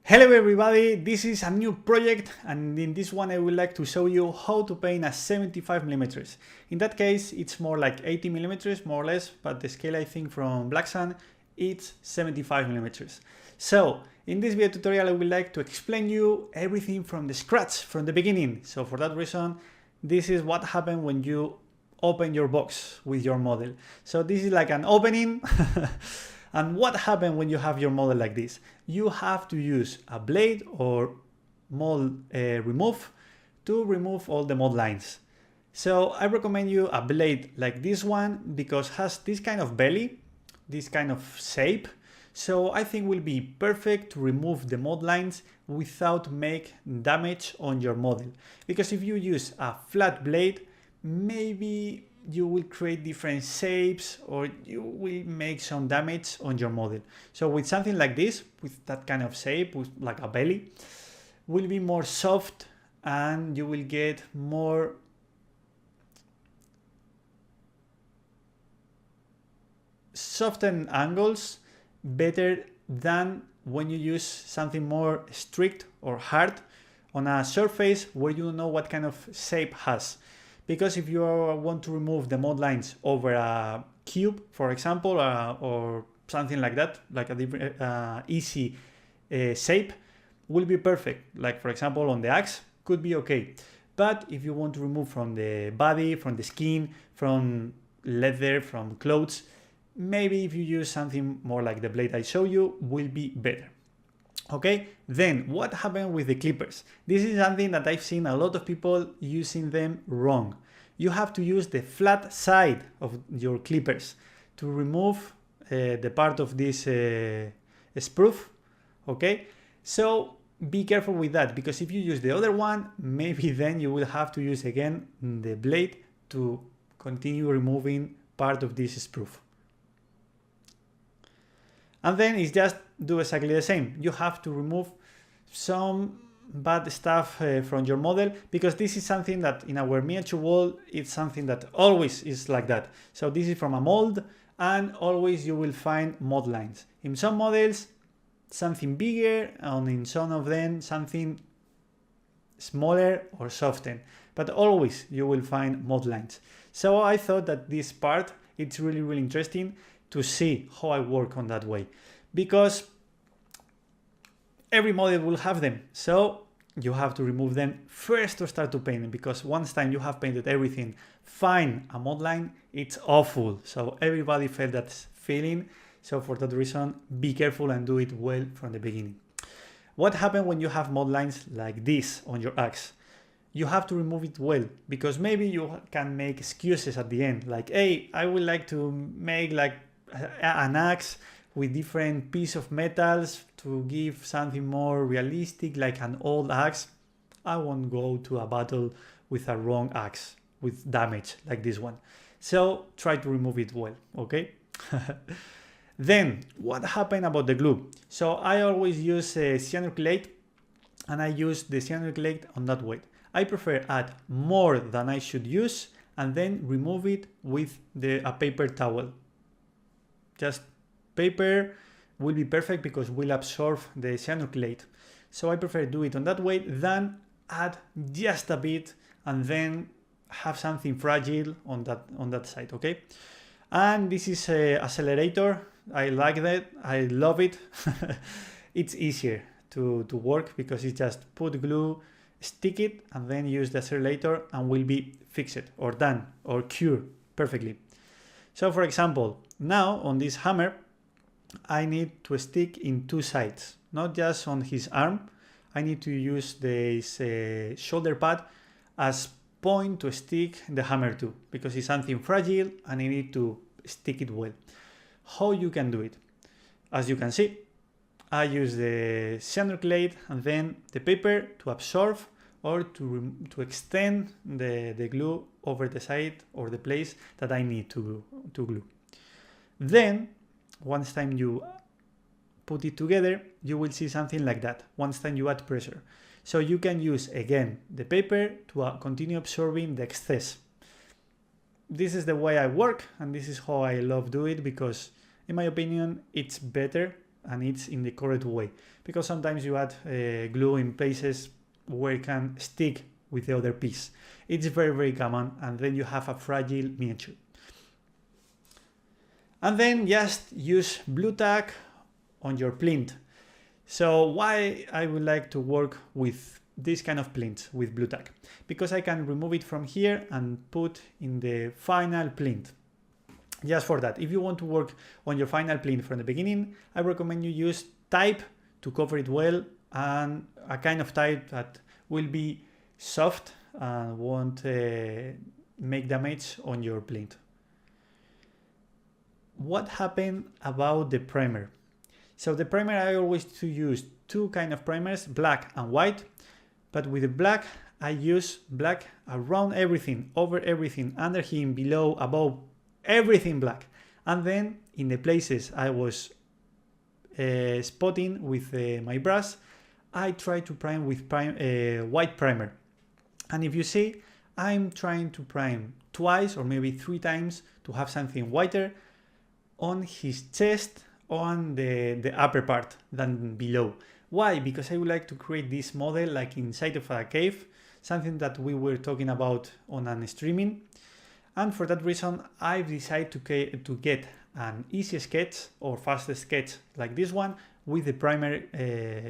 Hello everybody, this is a new project and in this one I would like to show you how to paint a 75mm. In that case it's more like 80mm more or less, but the scale I think from Black Sun it's 75mm. So in this video tutorial I would like to explain you everything from the scratch, from the beginning. So for that reason this is what happened when you open your box with your model. So this is like an opening. And what happens when you have your model like this? You have to use a blade or mold remove to remove all the mold lines. So I recommend you a blade like this one because it has this kind of belly, this kind of shape. So I think will be perfect to remove the mold lines without make damage on your model. Because if you use a flat blade, maybe you will create different shapes or you will make some damage on your model. So with something like this, with that kind of shape, with like a belly, will be more soft and you will get more softened angles better than when you use something more strict or hard on a surface where you don't know what kind of shape has. Because if you want to remove the mold lines over a cube, for example, or something like that, like a different easy shape, will be perfect. Like for example on the axe, could be okay. But if you want to remove from the body, from the skin, from leather, from clothes, maybe if you use something more like the blade I show you, will be better. Okay, then what happened with the clippers? This is something that I've seen a lot of people using them wrong. You have to use the flat side of your clippers to remove the part of this sprue. Okay, so be careful with that, because if you use the other one, maybe then you will have to use again the blade to continue removing part of this sprue. And then it's just do exactly the same. You have to remove some bad stuff from your model, because this is something that in our miniature world, it's something that always is like that. So this is from a mold and always you will find mold lines. In some models, something bigger, and in some of them, something smaller or softened, but always you will find mold lines. So I thought that this part, it's really interesting to see how I work on that way, because every model will have them. So you have to remove them first to start to paint them, because once time you have painted everything, find a mold line, it's awful. So everybody felt that feeling. So for that reason, be careful and do it well from the beginning. What happens when you have mold lines like this on your axe? You have to remove it well, because maybe you can make excuses at the end, like, hey, I would like to make like an axe with different pieces of metals to give something more realistic, like an old axe. I won't go to a battle with a wrong axe with damage like this one. So try to remove it well, okay? Then what happened about the glue? So I always use cyanuricate, and I use the cyanuricate on that way. I prefer add more than I should use and then remove it with a paper towel. Just paper will be perfect because will absorb the cyanuricate. So I prefer do it on that way than add just a bit and then have something fragile on that side, okay? And this is a accelerator. I like that. I love it. It's easier to work because it's just put glue, stick it, and then use the accelerator and will be fixed or done or cured perfectly. So for example, now on this hammer, I need to stick in two sides, not just on his arm. I need to use this shoulder pad as point to stick the hammer to, because it's something fragile and I need to stick it well. How you can do it? As you can see, I use the cyanuricate and then the paper to absorb or to extend the glue over the side or the place that I need to glue. Then, once time you put it together, you will see something like that, once time you add pressure. So you can use again the paper to continue absorbing the excess. This is the way I work, and this is how I love do it, because in my opinion, it's better and it's in the correct way, because sometimes you add glue in places where it can stick with the other piece. It's very common, and then you have a fragile miniature. And then just use blue tack on your plinth. So why I would like to work with this kind of plinth with blue tack? Because I can remove it from here and put in the final plinth. Just for that, if you want to work on your final plinth from the beginning, I recommend you use type to cover it well, and a kind of type that will be soft and won't make damage on your plinth. What happened about the primer? So the primer, I always use two kind of primers, black and white, but with the black I use black around everything, over everything, under him, below, above, everything black. And then in the places I was spotting with my brush, I try to prime with white primer. And if you see, I'm trying to prime twice or maybe 3 times to have something whiter on his chest, on the upper part than below. Why? Because I would like to create this model like inside of a cave, something that we were talking about on an streaming. And for that reason, I've decided to get an easy sketch or fast sketch like this one with the primer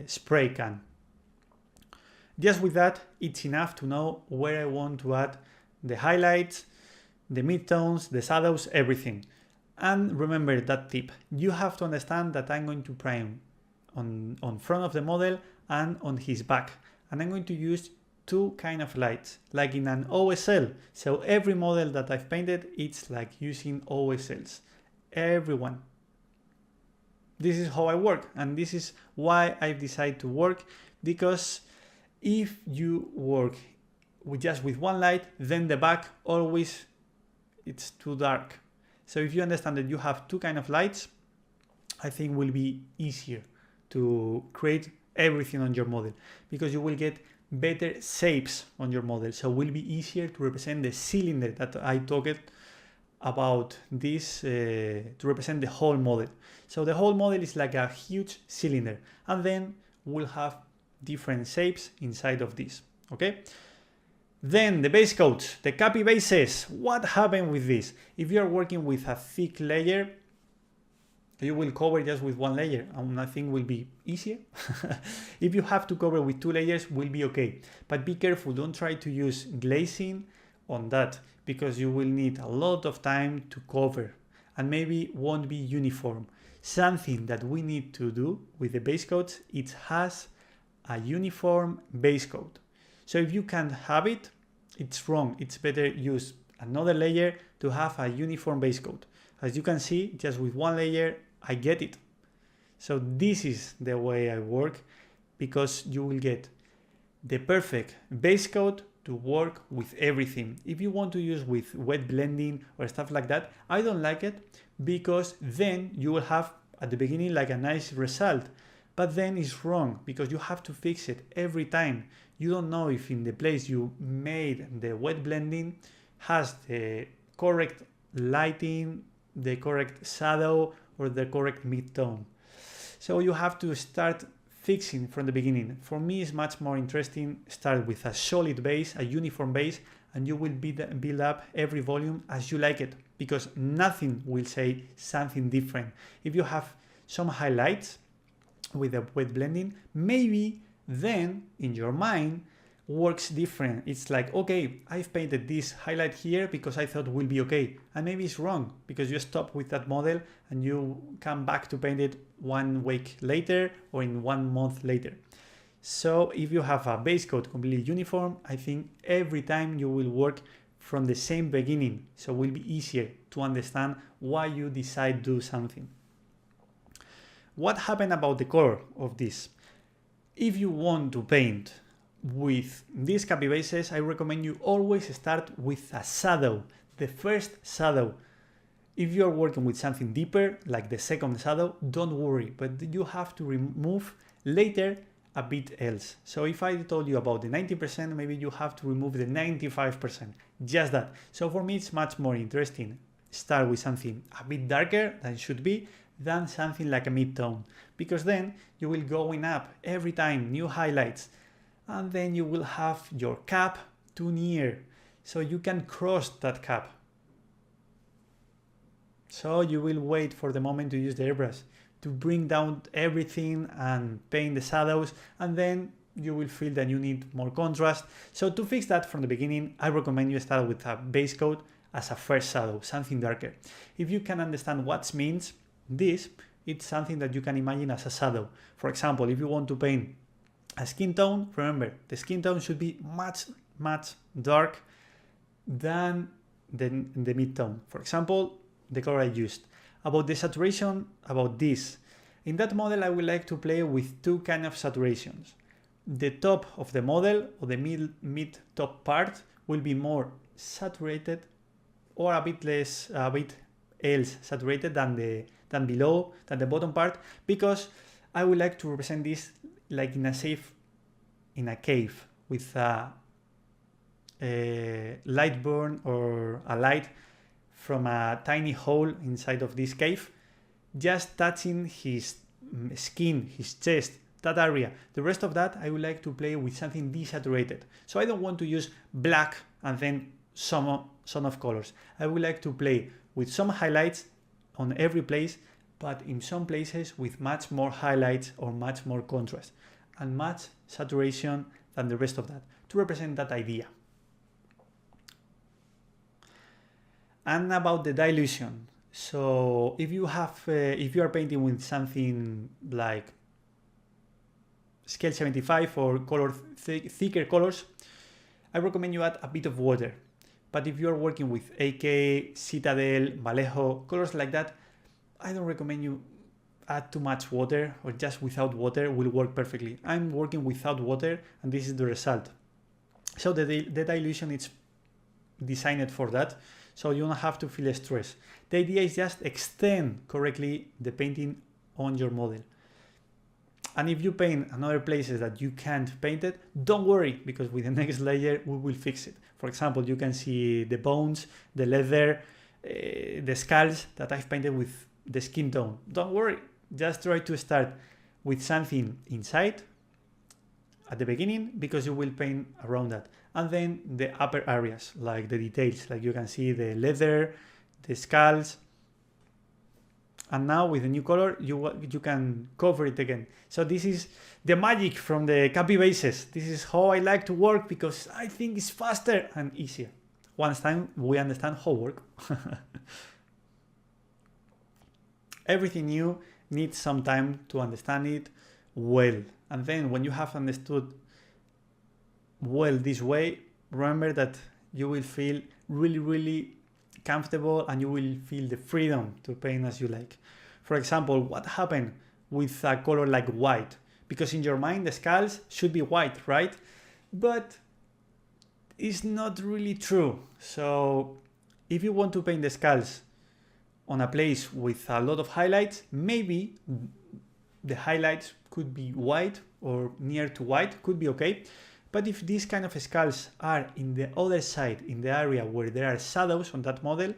spray can. Just with that, it's enough to know where I want to add the highlights, the midtones, the shadows, everything. And remember that tip, you have to understand that I'm going to prime on front of the model and on his back. And I'm going to use 2 kind of lights, like in an OSL. So every model that I've painted, it's like using OSLs. Everyone. This is how I work, and this is why I've decided to work, because if you work just with one light, then the back always, it's too dark. So if you understand that you have 2 kind of lights, I think it will be easier to create everything on your model, because you will get better shapes on your model. So it will be easier to represent the cylinder that I talked about this, to represent the whole model. So the whole model is like a huge cylinder, and then we'll have different shapes inside of this. Okay. Then the base coats, the capibases. What happened with this? If you are working with a thick layer, you will cover just with 1 layer and nothing will be easier. If you have to cover with 2 layers, will be okay. But be careful, don't try to use glazing on that, because you will need a lot of time to cover and maybe won't be uniform. Something that we need to do with the base coats, it has a uniform base coat. So if you can't have it, it's wrong. It's better use another layer to have a uniform base coat. As you can see, just with 1 layer, I get it. So this is the way I work, because you will get the perfect base coat to work with everything. If you want to use with wet blending or stuff like that, I don't like it, because then you will have at the beginning like a nice result, but then it's wrong because you have to fix it every time. You don't know if in the place you made the wet blending has the correct lighting, the correct shadow, or the correct mid-tone. So you have to start fixing from the beginning. For me, it's much more interesting start with a solid base, a uniform base, and you will build up every volume as you like it, because nothing will say something different. If you have some highlights with the wet blending, maybe then in your mind works different. It's like, okay, I've painted this highlight here because I thought will be okay, and maybe it's wrong because you stop with that model and you come back to paint it 1 week later or in 1 month later. So if you have a base coat completely uniform, I think every time you will work from the same beginning, so it will be easier to understand why you decide to do something. What happened about the color of this? If you want to paint with these capibases, I recommend you always start with a shadow, the first shadow. If you are working with something deeper, like the second shadow, don't worry, but you have to remove later a bit else. So if I told you about the 90%, maybe you have to remove the 95%, just that. So for me, it's much more interesting. Start with something a bit darker than it should be, than something like a mid-tone, because then you will going up every time new highlights, and then you will have your cap too near, so you can cross that cap. So you will wait for the moment to use the airbrush to bring down everything and paint the shadows, and then you will feel that you need more contrast. So to fix that from the beginning, I recommend you start with a base coat as a first shadow, something darker. If you can understand what means this, it's something that you can imagine as a shadow. For example, if you want to paint a skin tone, remember the skin tone should be much dark than the mid-tone. For example, the color I used. About the saturation, about this. In that model, I would like to play with two kind of saturations. The top of the model, or the mid top part, will be more saturated, or a bit else saturated than the bottom part, because I would like to represent this like in a cave with a light burn or a light from a tiny hole inside of this cave, just touching his skin, his chest, that area. The rest of that I would like to play with something desaturated. So I don't want to use black and then some of colors. I would like to play with some highlights on every place, but in some places with much more highlights or much more contrast and much saturation than the rest of that to represent that idea. And about the dilution. So if you are painting with something like scale 75 or thicker colors, I recommend you add a bit of water. But if you are working with AK, Citadel, Vallejo, colors like that, I don't recommend you add too much water, or just without water will work perfectly. I'm working without water and this is the result. So the dilution is designed for that, so you don't have to feel stress. The idea is just extend correctly the painting on your model. And if you paint another places that you can't paint it, don't worry, because with the next layer we will fix it. For example, you can see the bones, the leather, the skulls that I've painted with the skin tone. Don't worry, just try to start with something inside at the beginning, because you will paint around that. And then the upper areas, like the details, like you can see the leather, the skulls. And now with the new color, you can cover it again. So this is the magic from the capibases. This is how I like to work, because I think it's faster and easier. Once time we understand how work. Everything new needs some time to understand it well. And then when you have understood well this way, remember that you will feel really comfortable and you will feel the freedom to paint as you like. For example, what happened with a color like white? Because in your mind the skulls should be white, right? But it's not really true. So if you want to paint the skulls on a place with a lot of highlights, maybe the highlights could be white or near to white, could be okay. But if these kind of skulls are in the other side, in the area where there are shadows on that model,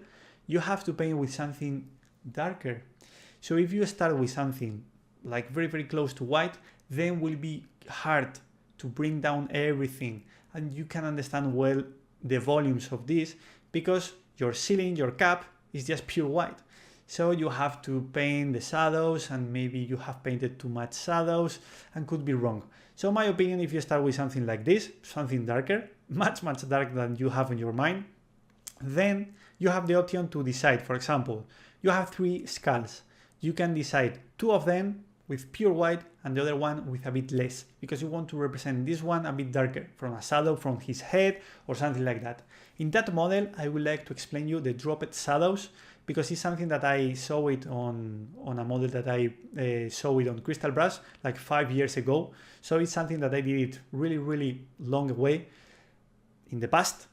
you have to paint with something darker. So if you start with something like very close to white, then will be hard to bring down everything. And you can understand well the volumes of this, because your ceiling, your cap is just pure white. So you have to paint the shadows, and maybe you have painted too much shadows and could be wrong. So my opinion, if you start with something like this, something darker, much darker than you have in your mind, then you have the option to decide. For example, you have 3 skulls. You can decide 2 of them with pure white and the other one with a bit less, because you want to represent this one a bit darker, from a shadow from his head or something like that. In that model, I would like to explain you the dropped shadows, because it's something that I saw it on a model that I saw it on Crystal Brush like 5 years ago. So it's something that I did it really long way in the past.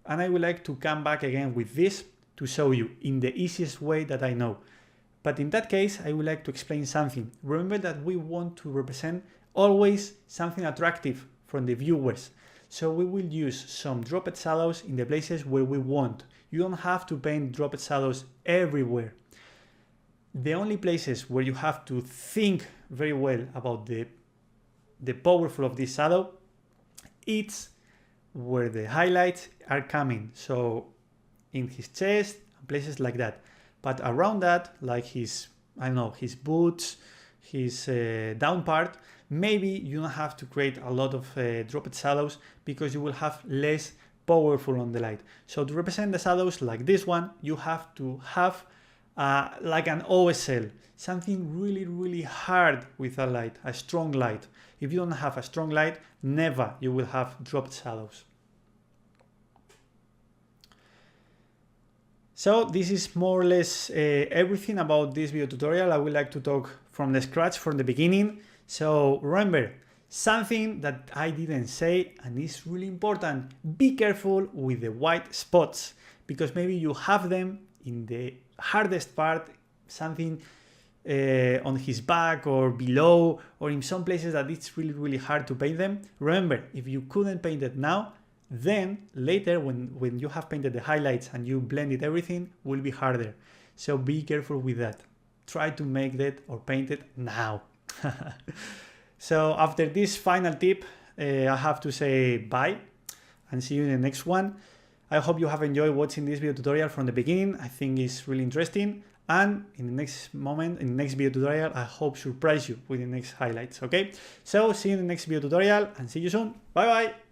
And I would like to come back again with this to show you in the easiest way that I know. But in that case, I would like to explain something. Remember that we want to represent always something attractive from the viewers. So we will use some dropped shadows in the places where we want. You don't have to paint dropped shadows everywhere. The only places where you have to think very well about the powerful of this shadow, it's where the highlights are coming. So in his chest, places like that. But around that, like his, I don't know, his boots, his down part, maybe you don't have to create a lot of dropped shadows because you will have less powerful on the light. So to represent the shadows like this one, you have to have like an OSL, something really hard with a light, a strong light. If you don't have a strong light, never you will have dropped shadows. So this is more or less everything about this video tutorial. I would like to talk from the scratch, from the beginning. So remember, something that I didn't say and is really important, be careful with the white spots, because maybe you have them in the hardest part, something on his back or below, or in some places that it's really hard to paint them. Remember, if you couldn't paint it now, then later when you have painted the highlights and you blended everything, will be harder. So be careful with that. Try to make that or paint it now. So after this final tip, I have to say bye and see you in the next one. I hope you have enjoyed watching this video tutorial from the beginning. I think it's really interesting. And in the next moment, in the next video tutorial, I hope surprise you with the next highlights. Okay, so see you in the next video tutorial and see you soon. Bye bye.